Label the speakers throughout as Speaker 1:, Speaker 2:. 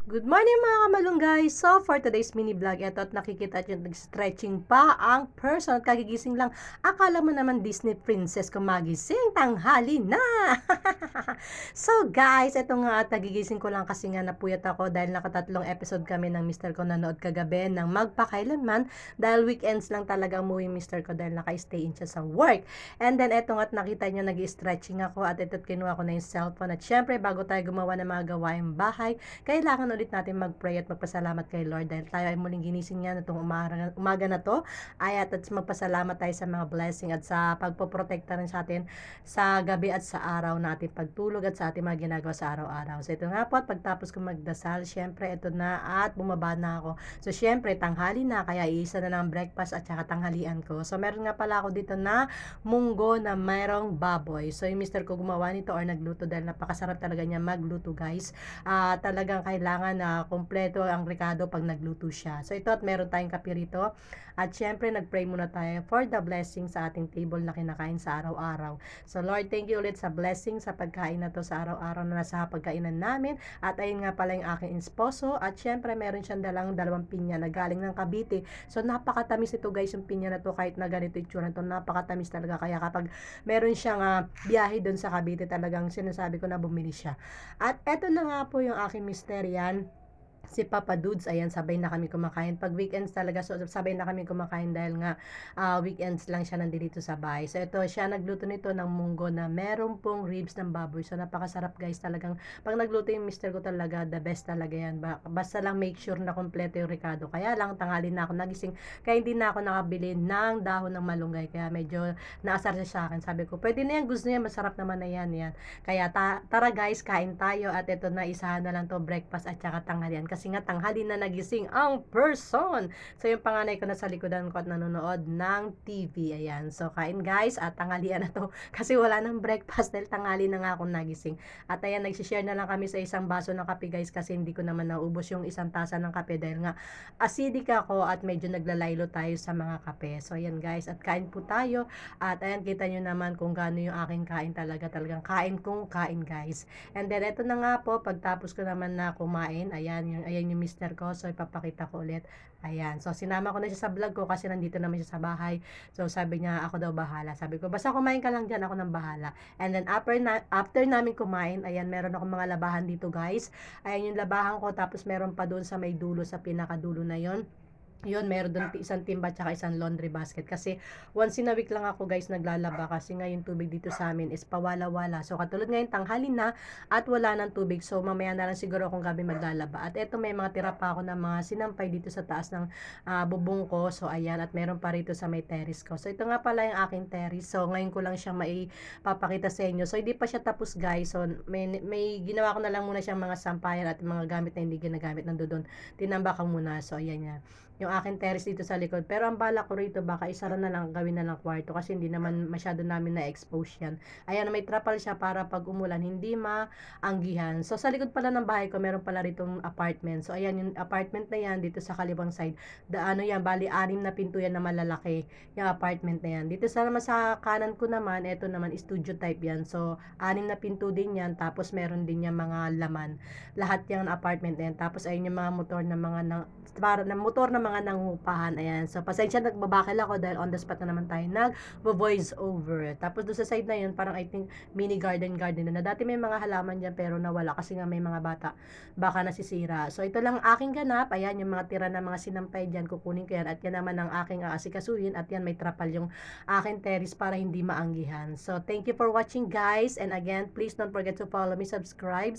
Speaker 1: Good morning mga kamalunggay! So, for today's mini vlog, eto at nakikita nyo nag-stretching pa ang person at kagigising lang. Akala mo naman Disney princess kung magising, tanghali na! So guys, eto nga at nagigising ko lang kasi nga napuyat ako dahil nakatatlong episode kami ng mister ko nanood kagabi ng magpakailanman dahil weekends lang talaga umuwi mister ko dahil naka-stay in siya sa work. And then eto nga at nakita nyo nag-stretching ako at ito't kinuha ko na yung cellphone at syempre bago tayo gumawa ng mga gawaing bahay, kailangan ulit natin mag-pray at magpasalamat kay Lord dahil tayo ay muling ginising niya na itong umaga na to. At magpasalamat tayo sa mga blessing at sa pagpoprotekta rin sa atin sa gabi at sa araw natin pagtulog at sa ating mga ginagawa sa araw-araw. So ito nga po at pagtapos ko magdasal, syempre ito na at bumaba na ako. So syempre tanghali na kaya iisa na ng breakfast at saka tanghalian ko. So meron nga pala ako dito na munggo na mayroong baboy. So yung mister ko gumawa nito or nagluto dahil napakasarap talaga niya magluto guys. Talagang kailangan na kompleto ang rekado pag nagluto siya. So ito at meron tayong kape rito. At syempre nagpray muna tayo for the blessing sa ating table na kinakain sa araw-araw. So Lord, thank you ulit sa blessing sa pagkain na to sa araw-araw na nasa pagkainan namin. At ayun nga pala yung aking esposo. At syempre meron siyang dalawang pinya na galing ng Cavite. So napakatamis ito guys yung pinya na to kahit na ganito yung tsura nito. Napakatamis talaga. Kaya kapag meron siyang biyahe doon sa Cavite talagang sinasabi ko na bumili siya. At eto na nga po yung aking misterian, si Papa Dudes, ayan, sabay na kami kumakain. Pag weekends talaga, so sabay na kami kumakain dahil nga weekends lang siya nandito sa bahay. So ito, siya nagluto nito ng munggo na meron pong ribs ng baboy. So napakasarap guys, talagang pag nagluto yung mister ko talaga, the best talaga yan. Basta lang make sure na kompleto yung rekado. Kaya lang, tangali na ako nagising, kaya hindi na ako nakabili ng dahon ng malunggay. Kaya medyo naasar siya sa akin. Sabi ko, pwede na yan, gusto niya, masarap naman na yan. Kaya tara guys, kain tayo at ito na isahan na lang to breakfast at saka tanghalian kasi nga tanghali na nagising ang person. So yung panganay ko na sa likodan ko at nanonood ng TV. Ayan. So kain guys at tanghalian na to kasi wala nang breakfast dahil tanghali na nga akong nagising. At ayan, nagsishare na lang kami sa isang baso ng kape guys kasi hindi ko naman naubos yung isang tasa ng kape dahil nga acidic ako at medyo naglalaylo tayo sa mga kape. So ayan guys at kain po tayo at ayan kita nyo naman kung gaano yung aking kain talagang kain kong kain guys. And then eto na nga po pagtapos ko naman na kumain, ayan yung mister ko. So ipapakita ko ulit. Ayan. So sinama ko na siya sa vlog ko kasi nandito naman siya sa bahay. So sabi niya ako daw bahala. Sabi ko basta kumain ka lang diyan, ako nang bahala. And then after namin kumain, ayan meron akong mga labahan dito guys. Ayan yung labahan ko tapos meron pa doon sa may dulo sa pinakadulo na yon. Yun, meron doon isang timba tsaka isang laundry basket. Kasi once in a week lang ako guys naglalaba kasi nga yung tubig dito sa amin is pawala-wala. So katulad ngayon tanghali na at wala ng tubig. So mamaya na lang siguro akong gabi maglalaba. At eto may mga tira pa ako ng mga sinampay dito sa taas ng bubong ko. So ayan at meron pa rito sa may terrace ko. So ito nga pala yung aking terrace. So ngayon ko lang siya maipapakita sa inyo. So hindi pa siya tapos guys. So may ginawa ko na lang muna siyang mga sampayan at mga gamit na hindi ginagamit nandoon. Tinambak ko muna. So ayan yan yung aking terrace dito sa likod. Pero ang bala ko rito, baka isara na lang, gawin na lang kwarto kasi hindi naman masyado namin na-expose yan. Ayan, may trapal siya para pag umulan, hindi maanggihan. So, sa likod pala ng bahay ko, meron pala ritong apartment. So, ayan, yung apartment na yan, dito sa kalibang side. Ano yan, bali, 6 na pinto yan na malalaki, yung apartment na yan. Dito sa naman sa kanan ko naman, eto naman, studio type yan. So, 6 na pinto din yan, tapos meron din yan mga laman. Lahat yung apartment na yan. Tapos, ayun yung mga motor na mga motor na mga nangupahan. Ayan. So, pasensya nagbabakal ako dahil on the spot na naman tayo nag-voice over. Tapos, doon sa side na yun, parang I think mini garden na. Dati may mga halaman dyan pero nawala kasi nga may mga bata. Baka nasisira. So, ito lang aking ganap. Ayan, yung mga tira na mga sinampay dyan. Kukunin ko yan. At yan naman ang aking aasikasuhin. At yan, may trapal yung aking terrace para hindi maanggihan. So, thank you for watching guys. And again, please don't forget to follow me, subscribe,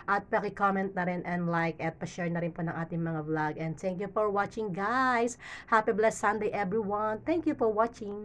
Speaker 1: at paki-comment na rin and like at pa-share na rin po ng ating mga vlog. And thank you for watching guys. Happy blessed Sunday everyone. Thank you for watching.